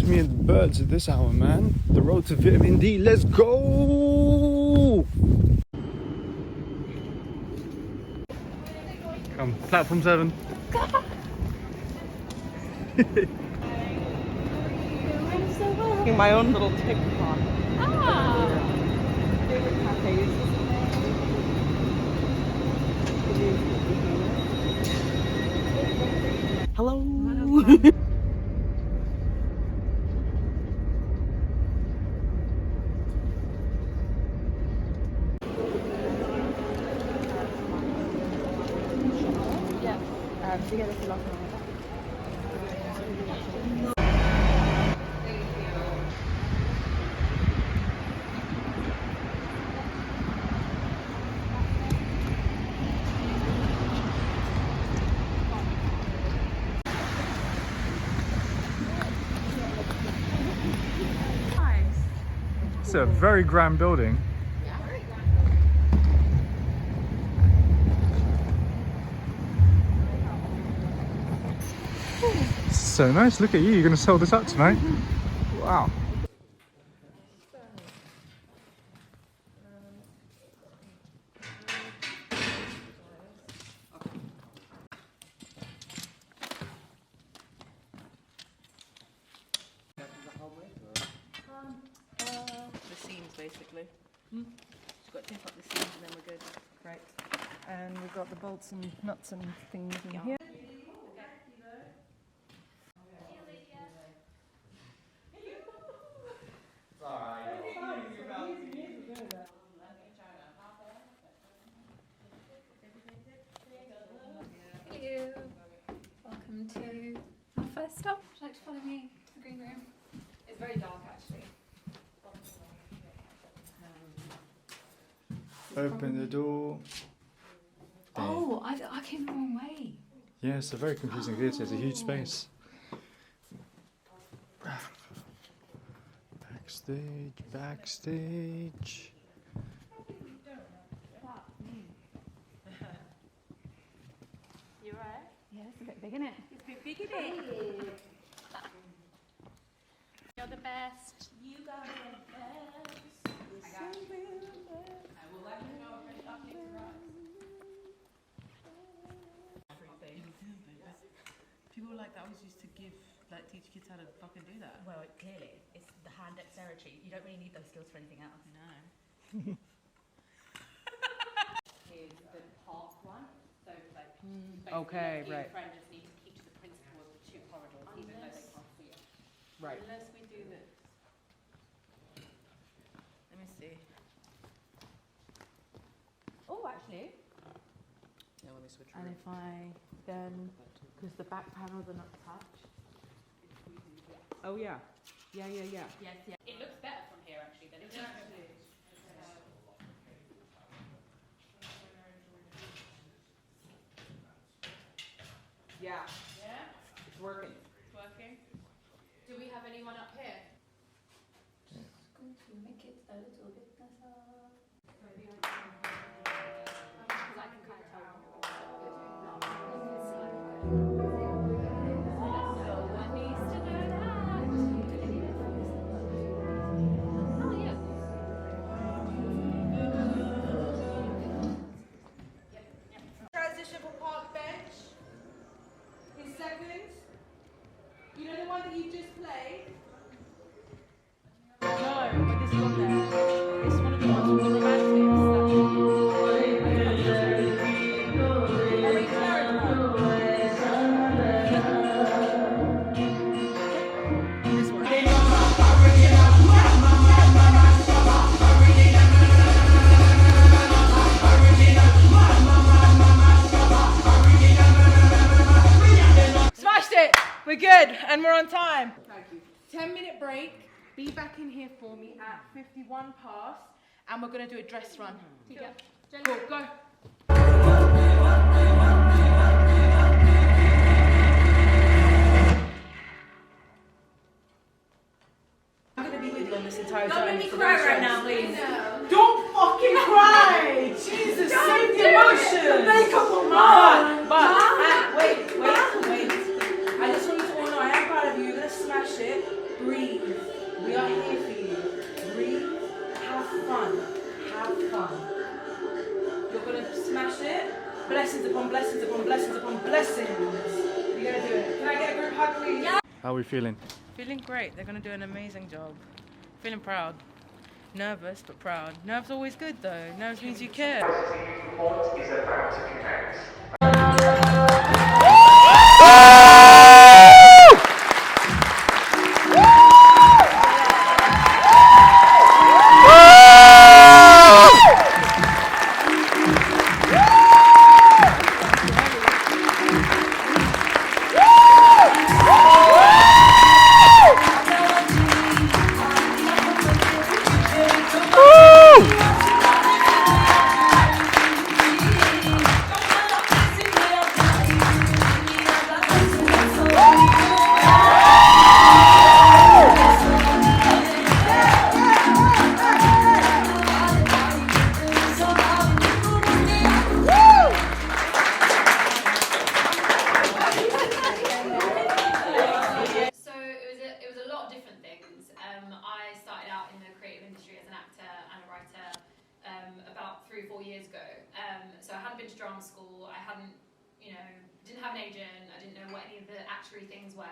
me and the birds at this hour, man. The road to vitamin D. Let's go! Come, platform 7. My own little TikTok. Favorite cafes. Hello. It's a very grand building. So nice. Look at you. You're going to sell this up tonight? Wow. The seams basically. Just got to tip up the seams and then we're good. Right. And we've got the bolts and nuts and things in here. Hello, welcome to our first stop. Would you like to follow me to the green room? It's very dark actually. Open the door. Oh, I came the wrong way. Yeah, it's a very confusing theatre. It's a huge space. Backstage. You alright? Yeah, it's a bit big, isn't it? It's a bit big, isn't it? You're the best. You got the best. I got you. I will let you know if it's up to People like that always used to teach kids how to fucking do that. Well, clearly, it's the hand dexterity. You don't really need those skills for anything else. No. Here's the park one. So, like, Okay, he right. and friend just need to keep to the principle of the 2 corridors, even though they can't see it. Right. Unless we do this. Let me see. Oh, actually. Yeah, let me switch. And if I then, because the back panels are not touched. Oh yeah. Yeah. Yes, yeah. It looks better from here, actually, than it does. Yeah. Yeah? It's working. It's working. Do we have anyone up here? Just going to make it a little bit better. Because I can kind of tell. Transition for park bench. In seconds. You know the one that you just played? No, but this one there. It's one of the ones with the romantics. This one. Smashed it! We're good, and we're on time. Thank you. 10-minute break. Be back in here for me at 51 past, and we're going to do a dress run. Cool, go. I'm going to be with you on this entire journey. Don't make me cry right now, please. Don't fucking cry! Jesus, save the emotions! Make up a mind! But, wait. I just want you to all know I am proud of you. You're going to smash it. Breathe. Blessings upon blessings upon blessings upon blessings. You're gonna do it. Can I get a group hug, please? Yeah. How are we feeling? Feeling great. They're going to do an amazing job. Feeling proud. Nervous, but proud. Nerves always good, though. Nerves means you care. Report is about to commence. About 3 or 4 years ago. So I hadn't been to drama school, I hadn't, didn't have an agent, I didn't know what any of the actory things were.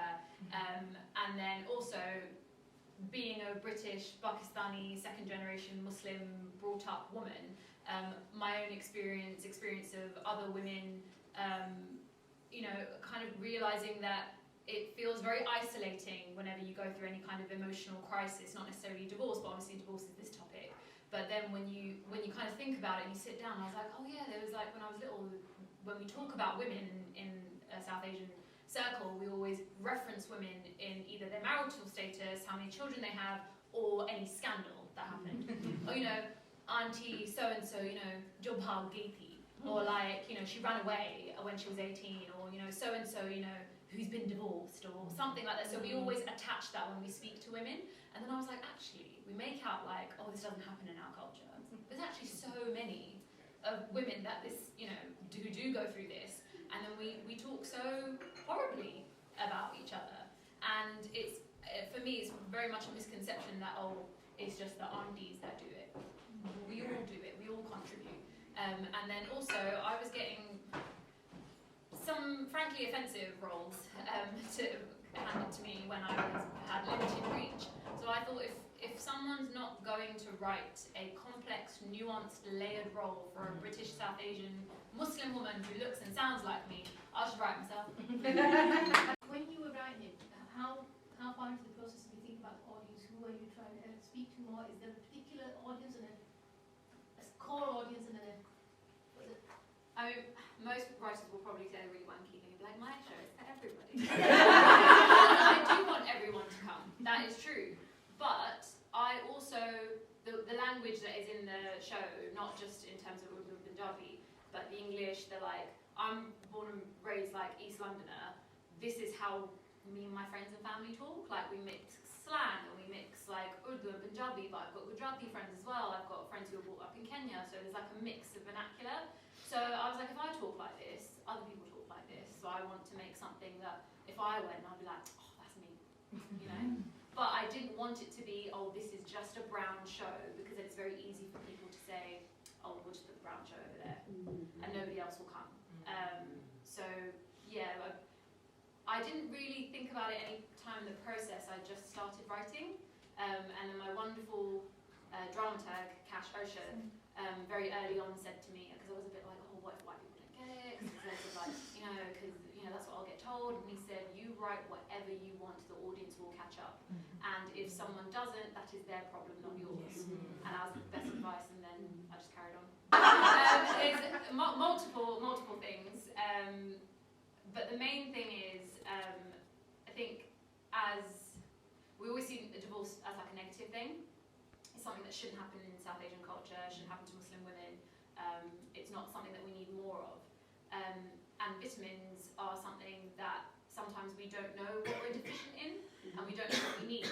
And then also, being a British, Pakistani, second generation Muslim brought up woman, my own experience of other women, kind of realising that it feels very isolating whenever you go through any kind of emotional crisis, not necessarily divorce, but obviously divorce is this topic. But then when you kind of think about it and you sit down, I was like, oh yeah, there was like when I was little, when we talk about women in a South Asian circle, we always reference women in either their marital status, how many children they have, or any scandal that happened. Or, auntie so-and-so, job bhag gayi thi. Or like, she ran away when she was 18, or, so-and-so, who's been divorced, or something like that. So we always attach that when we speak to women. And then I was like, actually, we make out like, oh, this doesn't happen in our culture. There's actually so many of women that who do go through this, and then we talk so horribly about each other. And it's, for me, it's very much a misconception that, oh, it's just the aunties that do it. We all do it, we all contribute. And then also, I was getting some frankly offensive roles handed to me when I had limited reach. So I thought if someone's not going to write a complex, nuanced, layered role for a British South Asian Muslim woman who looks and sounds like me, I'll just write myself. When you were writing it, how far into the process did you think about the audience? Who are you trying to speak to more? Is there a particular audience and a core audience and I mean, most writers will probably say really wanky things like, my show is for everybody. I do want everyone to come, that is true. But I also, the language that is in the show, not just in terms of Urdu and Punjabi, but the English, I'm born and raised like East Londoner. This is how me and my friends and family talk. Like, we mix slang and we mix like Urdu and Punjabi, but I've got Gujarati friends as well. I've got friends who are brought up in Kenya, so there's like a mix of vernacular. So I was like, if I talk like this, other people talk like this. So I want to make something that if I went, I'd be like, oh, that's me, But I didn't want it to be, oh, this is just a brown show, because it's very easy for people to say, oh, we'll just put the brown show over there, and nobody else will come. So yeah, I didn't really think about it any time in the process. I just started writing, and then my wonderful dramaturg, Saher Shah, very early on said to me, because I was a bit like, oh, what if white people don't get it? Because because that's what I'll get told. And he said, you write whatever you want, the audience will catch up. And if someone doesn't, that is their problem, not yours. And that was the best advice, and then I just carried on. It's multiple things. But the main thing is, I think, as we always see a divorce as like a negative thing. It's something that shouldn't happen in South Asian culture, shouldn't happen to Muslim women. It's not something that we need more of. And vitamins are something that sometimes we don't know what we're deficient in, and we don't know what we need.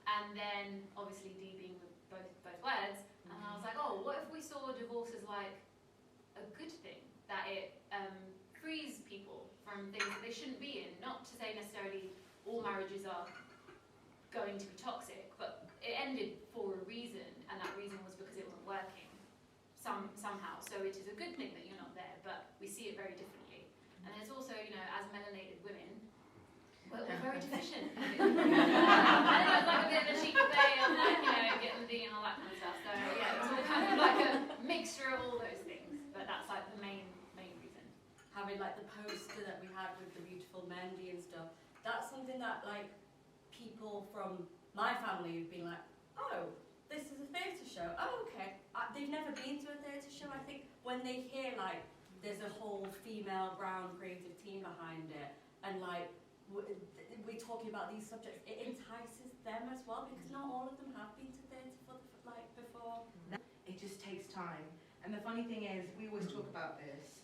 And then, obviously, D being with both words, and I was like, oh, what if we saw divorce as like a good thing? That it frees people from things that they shouldn't be in. Not to say necessarily all marriages are going to be toxic, but it ended for a reason, and that reason was because it wasn't working. somehow. So it is a good thing that you're not there, but we see it very differently. And there's also, you know, as melanated women, we're very deficient. I don't know, it's like a bit of a cheeky way of like, you know, getting the D and all that kind of stuff. So yeah, it's all kind of like a mixture of all those things. But that's like the main reason. Having like the poster that we had with the beautiful Mendy and stuff, that's something that like people from my family have been like, oh, this is a theatre show. Oh, okay. They've never been to a theatre show. I think when they hear like there's a whole female brown creative team behind it, and like we're talking about these subjects, it entices them as well, because not all of them have been to theatre before. It just takes time. And the funny thing is, we always talk about this,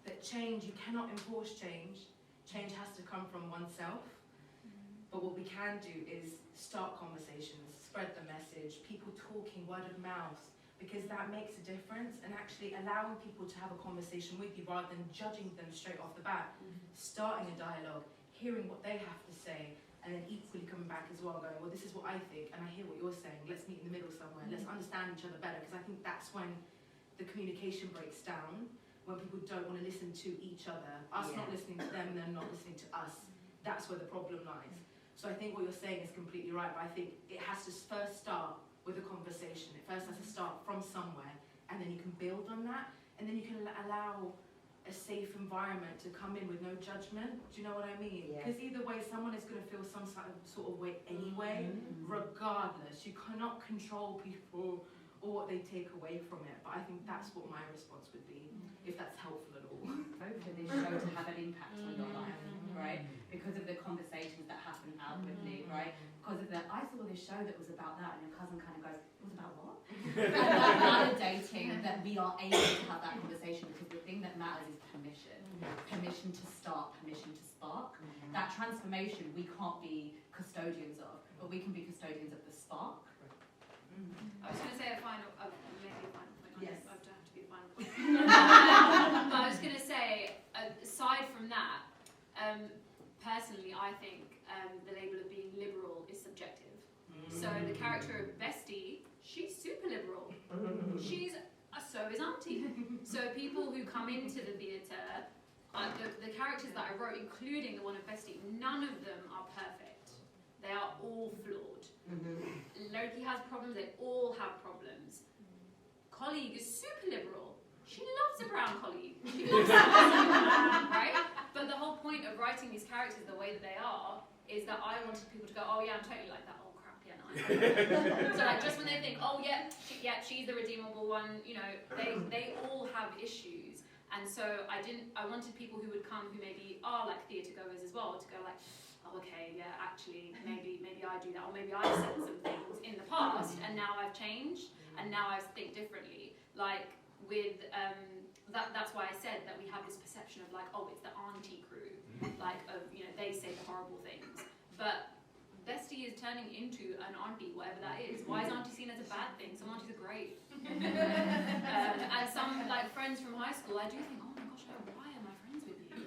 that change, you cannot enforce change. Change has to come from oneself. But what we can do is start conversations, spread the message, people talking, word of mouth, because that makes a difference, and actually allowing people to have a conversation with you rather than judging them straight off the bat, starting a dialogue, hearing what they have to say, and then equally coming back as well, going, well, this is what I think, and I hear what you're saying, let's meet in the middle somewhere, let's understand each other better, because I think that's when the communication breaks down, when people don't want to listen to each other, us not listening to them, and them not listening to us. That's where the problem lies. So I think what you're saying is completely right, but I think it has to first start with a conversation. It first has to start from somewhere, and then you can build on that, and then you can allow a safe environment to come in with no judgment. Do you know what I mean? Because either way, someone is going to feel some sort of way anyway, regardless. You cannot control people or what they take away from it, but I think that's what my response would be, if that's helpful at all. For this show to have an impact on your life, right? Because of the conversations that happen outwardly, right? Because of I saw this show that was about that, and your cousin kind of goes, it was about what? Validating that we are able to have that conversation, because the thing that matters is permission. Permission to start, permission to spark. That transformation we can't be custodians of, but we can be custodians of the spark. I was going to say maybe a final point. Yes. I don't have to be a final point. But I was going to say, aside from that, personally, I think the label of being liberal is subjective. So the character of Bestie, she's super liberal. So is Auntie. So people who come into the theatre, the characters that I wrote, including the one of Bestie, none of them are perfect. They are all flawed. Loki has problems, they all have problems. Colleague is super liberal. She loves a brown colleague. She loves a right? But the whole point of writing these characters the way that they are is that I wanted people to go, oh yeah, I'm totally like that. Oh crap, yeah, no. So like just when they think, oh yeah, she's the redeemable one, you know, they all have issues. And so I wanted people who would come who maybe are like theatre goers as well to go like, oh, okay, yeah, actually, maybe I do that, or maybe I said some things in the past, and now I've changed, and now I think differently. Like with that's why I said that we have this perception of like, oh, it's the auntie crew, like of, you know, they say the horrible things, but Bestie is turning into an auntie, whatever that is. Why is auntie seen as a bad thing? Some aunties are great. And some like friends from high school, I do think, oh my gosh, why am I friends with you?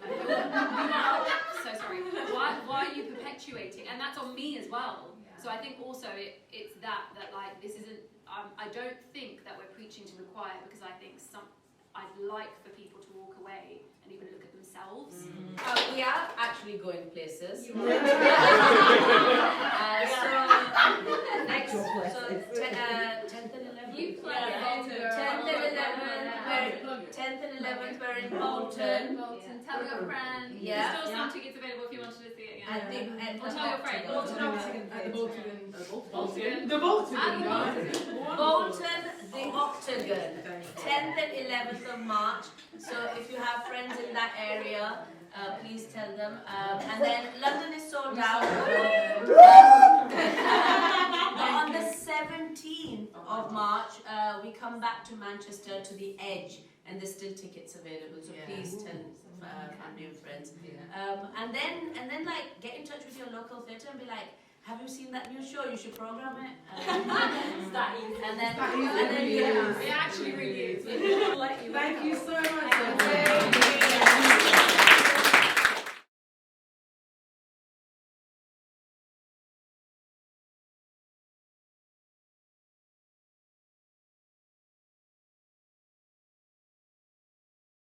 So sorry. Why are you perpetuating? And that's on me as well. So I think also it's that like this isn't. I don't think that we're preaching to the choir, because I think I'd like for people to walk away and even look at themselves. We are actually going places. So next, so 10th and 11th. You plug it in. 10th and 11th we're in Bolton. Tell your friends. Yeah. There's still some tickets available if you wanted to see it again. And Or tell your friends. Bolton, the Octagon, 10th and 11th of March. So if you have friends in that area, please tell them. And then London is sold out. But on the 17th of March, we come back to Manchester to the Edge, and there's still tickets available. So please tell family and friends. And then like get in touch with your local theatre and be like, have you seen that new show? You should program it. It's that easy. And then It actually really is. Thank Thank you so much. you.